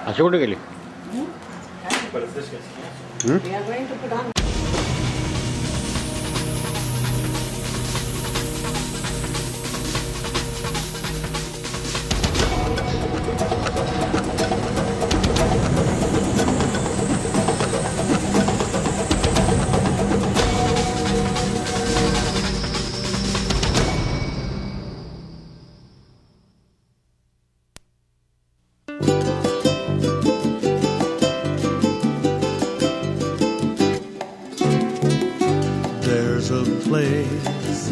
Asukunda Kelly. But if this gets canceled, We are going to put on. There's a place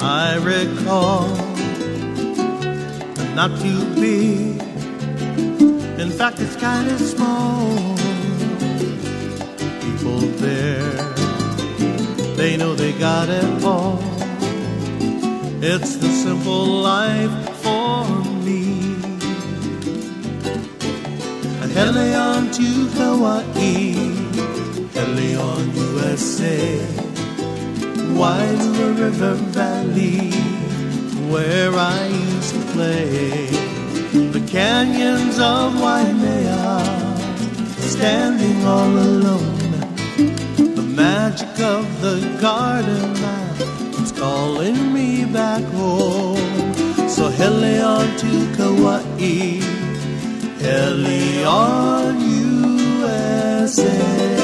I recall, not too big. In fact, it's kind of small. People there, they know they got it all. It's the simple life for me. Hele on to Hawaii, hele on USA, Wailua River Valley, where I used to play. The canyons of Waimea, standing all alone. The magic of the garden it's calling me back home. So hele on to Kauai, hele on USA.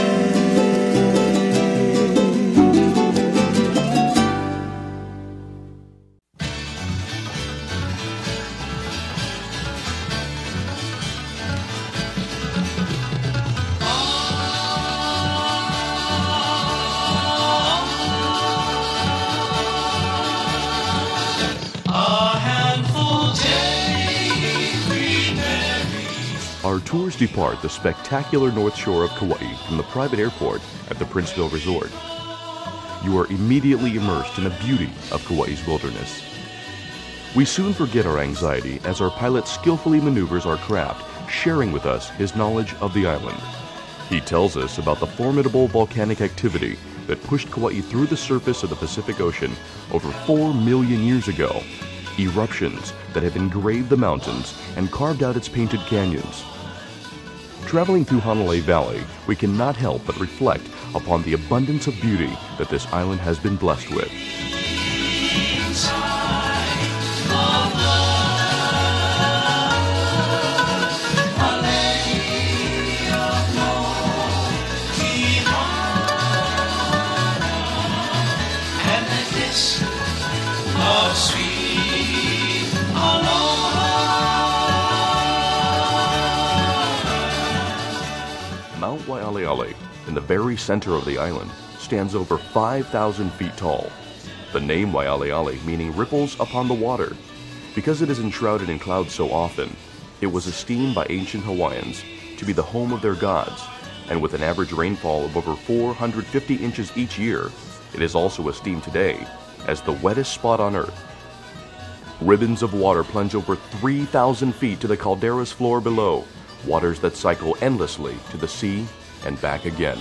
Our tours depart the spectacular north shore of Kauai from the private airport at the Princeville Resort. You are immediately immersed in the beauty of Kauai's wilderness. We soon forget our anxiety as our pilot skillfully maneuvers our craft, sharing with us his knowledge of the island. He tells us about the formidable volcanic activity that pushed Kauai through the surface of the Pacific Ocean over 4 million years ago, eruptions that have engraved the mountains and carved out its painted canyons. Traveling through Hanalei Valley, we cannot help but reflect upon the abundance of beauty that this island has been blessed with. Mount Waialeale, in the very center of the island, stands over 5,000 feet tall. The name Waialeale meaning ripples upon the water. Because it is enshrouded in clouds so often, it was esteemed by ancient Hawaiians to be the home of their gods, and with an average rainfall of over 450 inches each year, it is also esteemed today as the wettest spot on Earth. Ribbons of water plunge over 3,000 feet to the caldera's floor below, waters that cycle endlessly to the sea and back again.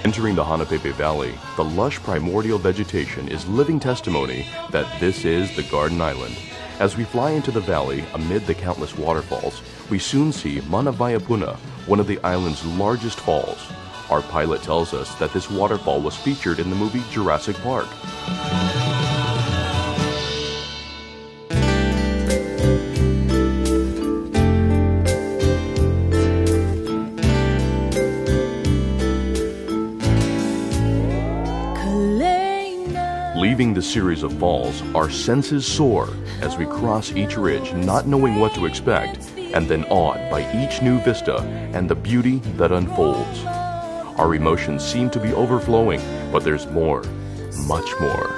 Entering the Hanapepe Valley, the lush primordial vegetation is living testimony that this is the Garden Island. As we fly into the valley amid the countless waterfalls, we soon see Manawaiapuna, one of the island's largest falls. Our pilot tells us that this waterfall was featured in the movie Jurassic Park. Leaving the series of falls, our senses soar as we cross each ridge, not knowing what to expect, and then awed by each new vista and the beauty that unfolds. Our emotions seem to be overflowing, but there's more, much more.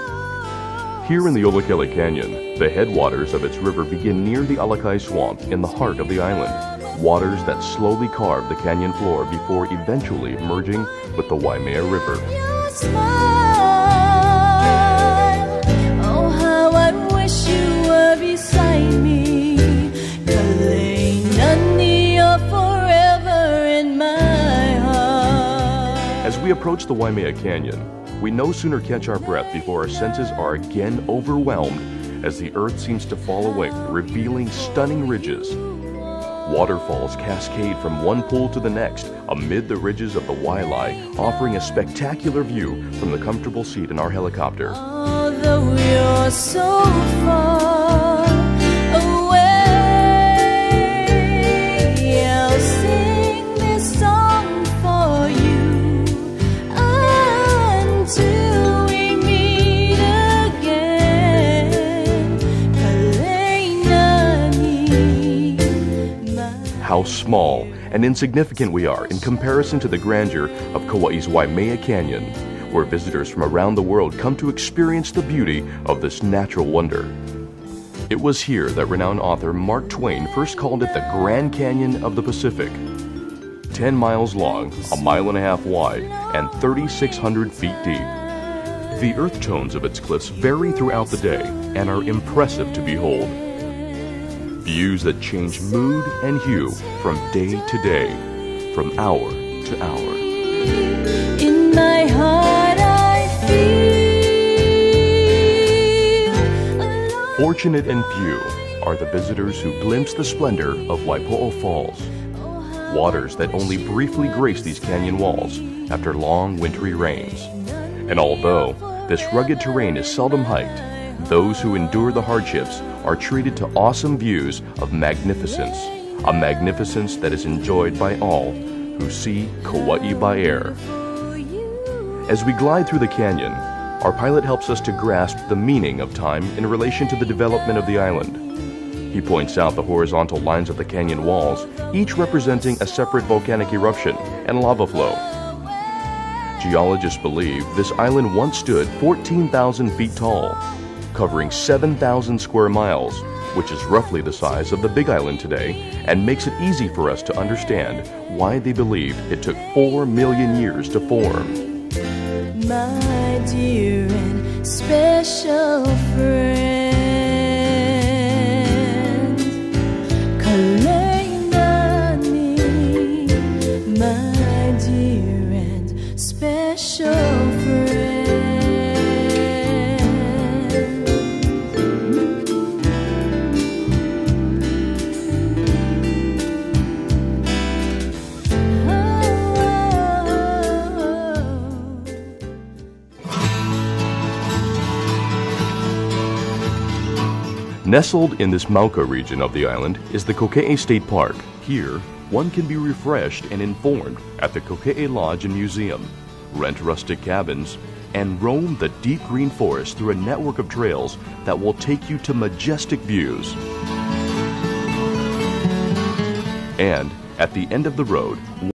Here in the Olakele Canyon, the headwaters of its river begin near the Alakai Swamp in the heart of the island. Waters that slowly carve the canyon floor before eventually merging with the Waimea River. Oh, how I wish you were beside me. You're forever in my heart. As we approach the Waimea Canyon, we no sooner catch our breath before our senses are again overwhelmed as the earth seems to fall away, revealing stunning ridges. Waterfalls cascade from one pool to the next amid the ridges of the Wailai, offering a spectacular view from the comfortable seat in our helicopter. Although you're so far away, I'll sing this song for you until we meet again. How small and insignificant we are in comparison to the grandeur of Kauai's Waimea Canyon, where visitors from around the world come to experience the beauty of this natural wonder. It was here that renowned author Mark Twain first called it the Grand Canyon of the Pacific. 10 miles long, 1.5 miles wide, and 3,600 feet deep. The earth tones of its cliffs vary throughout the day and are impressive to behold. Views that change mood and hue from day to day, from hour to hour. In my heart I feel alone. Fortunate and few are the visitors who glimpse the splendor of Waipo'o Falls, waters that only briefly grace these canyon walls after long wintry rains. And although this rugged terrain is seldom hiked, those who endure the hardships are treated to awesome views of magnificence, a magnificence that is enjoyed by all who see Kauai by air. As we glide through the canyon, our pilot helps us to grasp the meaning of time in relation to the development of the island. He points out the horizontal lines of the canyon walls, each representing a separate volcanic eruption and lava flow. Geologists believe this island once stood 14,000 feet tall, covering 7,000 square miles, which is roughly the size of the Big Island today, and makes it easy for us to understand why they believe it took 4 million years to form. My dear and special friend, Kalainani, my dear and special friend. Nestled in this Mauka region of the island is the Kokee State Park. Here, one can be refreshed and informed at the Kokee Lodge and Museum, rent rustic cabins, and roam the deep green forest through a network of trails that will take you to majestic views. And at the end of the road,